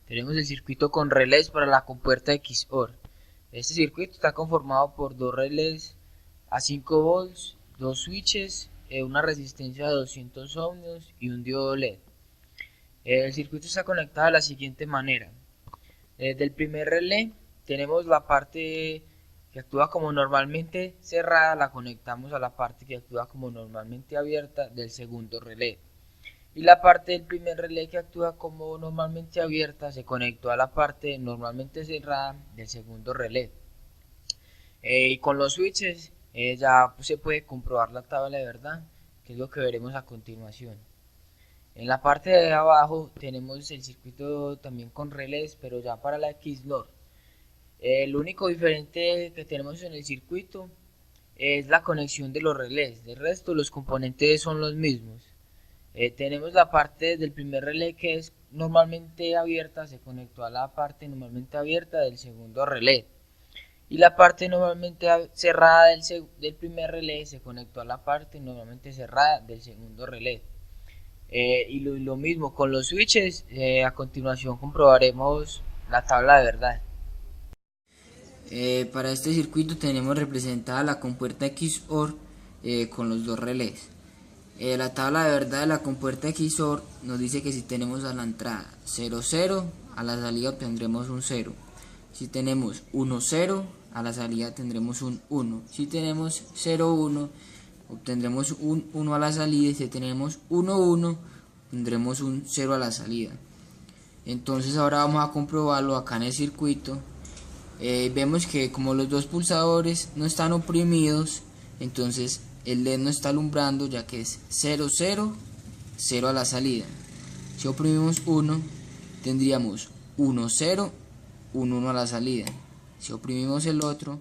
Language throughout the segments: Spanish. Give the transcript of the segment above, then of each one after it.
Tenemos el circuito con relés para la compuerta XOR. Este circuito está conformado por dos relés a 5 volts, dos switches, una resistencia de 200 ohmios y un diodo LED. El circuito está conectado de la siguiente manera. Desde el primer relé tenemos la parte que actúa como normalmente cerrada, la conectamos a la parte que actúa como normalmente abierta del segundo relé. Y la parte del primer relé que actúa como normalmente abierta se conectó a la parte normalmente cerrada del segundo relé. Y con los switches ya se puede comprobar la tabla de verdad, que es lo que veremos a continuación. En la parte de abajo tenemos el circuito también con relés, pero ya para la XNOR. El único diferente que tenemos en el circuito es la conexión de los relés. De resto los componentes son los mismos. Tenemos la parte del primer relé que es normalmente abierta, se conectó a la parte normalmente abierta del segundo relé. Y la parte normalmente cerrada del primer relé se conectó a la parte normalmente cerrada del segundo relé. Y lo mismo con los switches, a continuación comprobaremos la tabla de verdad. Para este circuito tenemos representada la compuerta XOR con los dos relés. La tabla de verdad de la compuerta XOR nos dice que si tenemos a la entrada 0, 0, a la salida obtendremos un 0. Si tenemos 1, 0, a la salida tendremos un 1. Si tenemos 0, 1, obtendremos un 1 a la salida. Y si tenemos 1, 1, tendremos un 0 a la salida. Entonces ahora vamos a comprobarlo acá en el circuito. Vemos que como los dos pulsadores no están oprimidos, entonces el LED no está alumbrando, ya que es 0, 0, 0 a la salida. Si oprimimos 1, tendríamos 1, 0, 1, 1 a la salida. Si oprimimos el otro,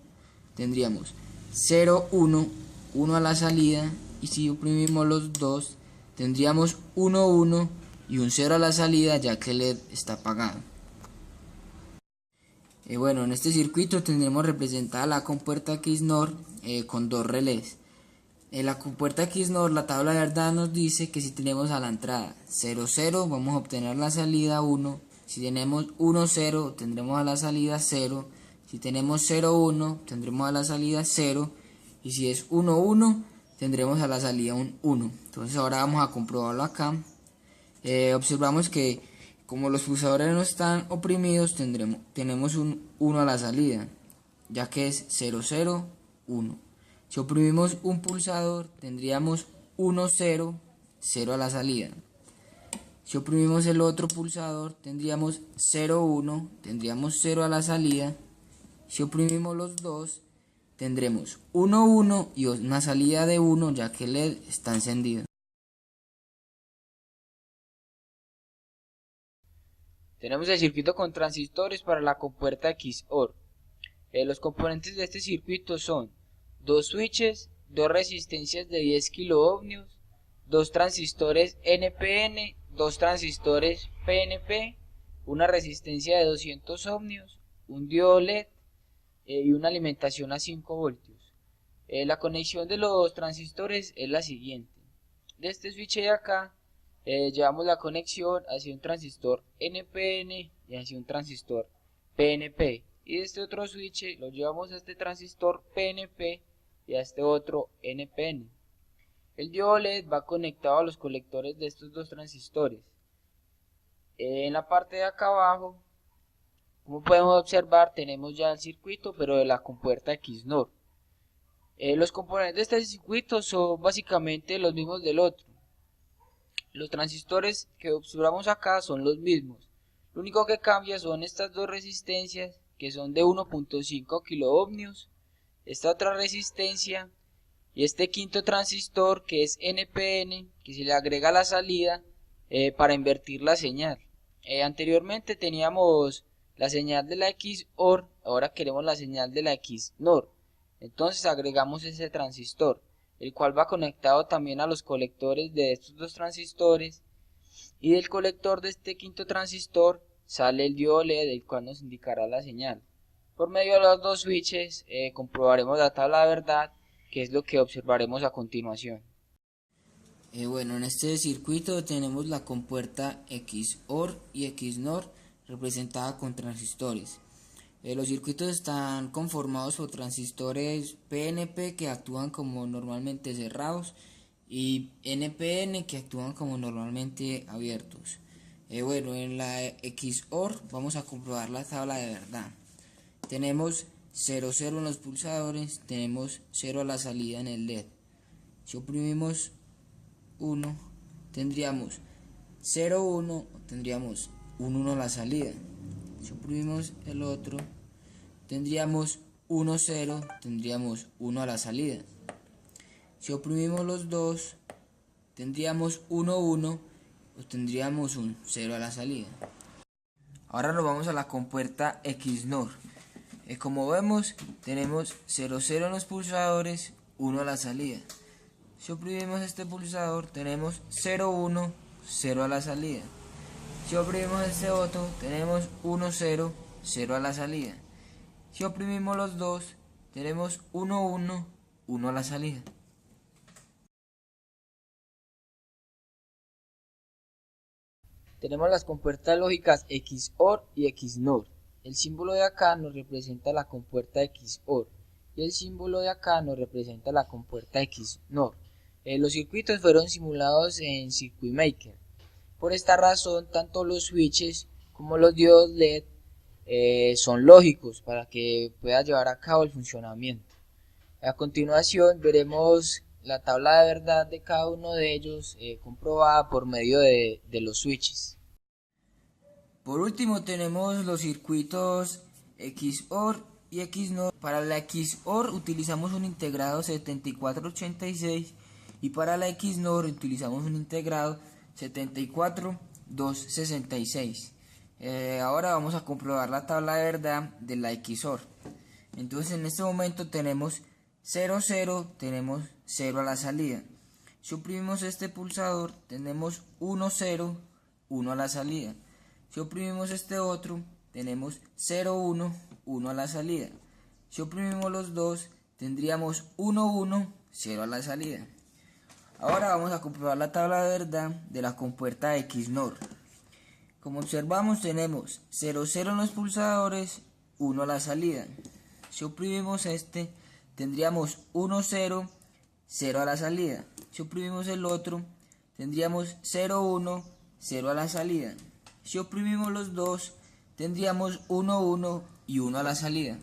tendríamos 0, 1, 1 a la salida. Y si oprimimos los dos, tendríamos 1, 1 y un 0 a la salida, ya que el LED está apagado. Bueno, en este circuito tendremos representada la compuerta XNOR con dos relés. En la compuerta XNOR, la tabla de verdad nos dice que si tenemos a la entrada 0, 0, vamos a obtener la salida 1. Si tenemos 1, 0, tendremos a la salida 0. Si tenemos 0, 1, tendremos a la salida 0. Y si es 1, 1, tendremos a la salida un 1. Entonces ahora vamos a comprobarlo acá. Observamos que como los pulsadores no están oprimidos, tenemos un 1 a la salida, ya que es 0, 0, 1. Si oprimimos un pulsador, tendríamos 1, 0, 0 a la salida. Si oprimimos el otro pulsador, tendríamos 0, 1, tendríamos 0 a la salida. Si oprimimos los dos, tendremos 1, 1 y una salida de 1, ya que el LED está encendido. Tenemos el circuito con transistores para la compuerta XOR. Los componentes de este circuito son dos switches, dos resistencias de 10 kiloohmios, dos transistores NPN, dos transistores PNP, una resistencia de 200 ohmios, un diodo LED y una alimentación a 5 voltios. La conexión de los transistores es la siguiente. De este switch de acá llevamos la conexión hacia un transistor NPN y hacia un transistor PNP. Y de este otro switch lo llevamos a este transistor PNP y a este otro NPN. El diodo LED va conectado a los colectores de estos dos transistores. En la parte de acá abajo, como podemos observar, tenemos ya el circuito, pero de la compuerta XNOR. Los componentes de este circuito son básicamente los mismos del otro. Los transistores que observamos acá son los mismos. Lo único que cambia son estas dos resistencias que son de 1.5 kiloohmios, esta otra resistencia y este quinto transistor que es NPN, que se le agrega a la salida para invertir la señal. Anteriormente teníamos la señal de la XOR, ahora queremos la señal de la XNOR. Entonces agregamos ese transistor, el cual va conectado también a los colectores de estos dos transistores, y del colector de este quinto transistor sale el diodo LED, el cual nos indicará la señal. Por medio de los dos switches comprobaremos la tabla de verdad, que es lo que observaremos a continuación. Bueno, en este circuito tenemos la compuerta XOR y XNOR representada con transistores. Los circuitos están conformados por transistores PNP que actúan como normalmente cerrados y NPN que actúan como normalmente abiertos. Bueno, en la XOR vamos a comprobar la tabla de verdad. Tenemos 0, 0 en los pulsadores, tenemos 0 a la salida en el LED. Si oprimimos 1, tendríamos 0, 1, tendríamos un 1 a la salida. Si oprimimos el otro, tendríamos 1, 0, tendríamos 1 a la salida. Si oprimimos los dos, tendríamos 1, 1, tendríamos un 0 a la salida. Ahora nos vamos a la compuerta XNOR. Como vemos, tenemos 0, 0 en los pulsadores, 1 a la salida. Si oprimimos este pulsador, tenemos 0, 1, 0 a la salida. Si oprimimos este otro, tenemos 1, 0, 0 a la salida. Si oprimimos los dos, tenemos 1, 1, 1 a la salida. Tenemos las compuertas lógicas XOR y XNOR. El símbolo de acá nos representa la compuerta XOR y el símbolo de acá nos representa la compuerta XNOR. Los circuitos fueron simulados en Circuit Maker. Por esta razón, tanto los switches como los diodos LED son lógicos para que pueda llevar a cabo el funcionamiento. A continuación veremos la tabla de verdad de cada uno de ellos comprobada por medio de los switches. Por último tenemos los circuitos XOR y XNOR. Para la XOR utilizamos un integrado 7486 y para la XNOR utilizamos un integrado 74266. Ahora vamos a comprobar la tabla de verdad de la XOR. Entonces en este momento tenemos 0, 0, tenemos 0 a la salida. Si oprimimos este pulsador, tenemos 1, 0, 1 a la salida. Si oprimimos este otro, tenemos 0, 1, 1 a la salida. Si oprimimos los dos, tendríamos 1, 1, 0 a la salida. Ahora vamos a comprobar la tabla de verdad de la compuerta XNOR. Como observamos, tenemos 0, 0 en los pulsadores, 1 a la salida. Si oprimimos este, tendríamos 1, 0, 0 a la salida. Si oprimimos el otro, tendríamos 0, 1, 0 a la salida. Si oprimimos los dos, tendríamos 1, 1 y 1 a la salida.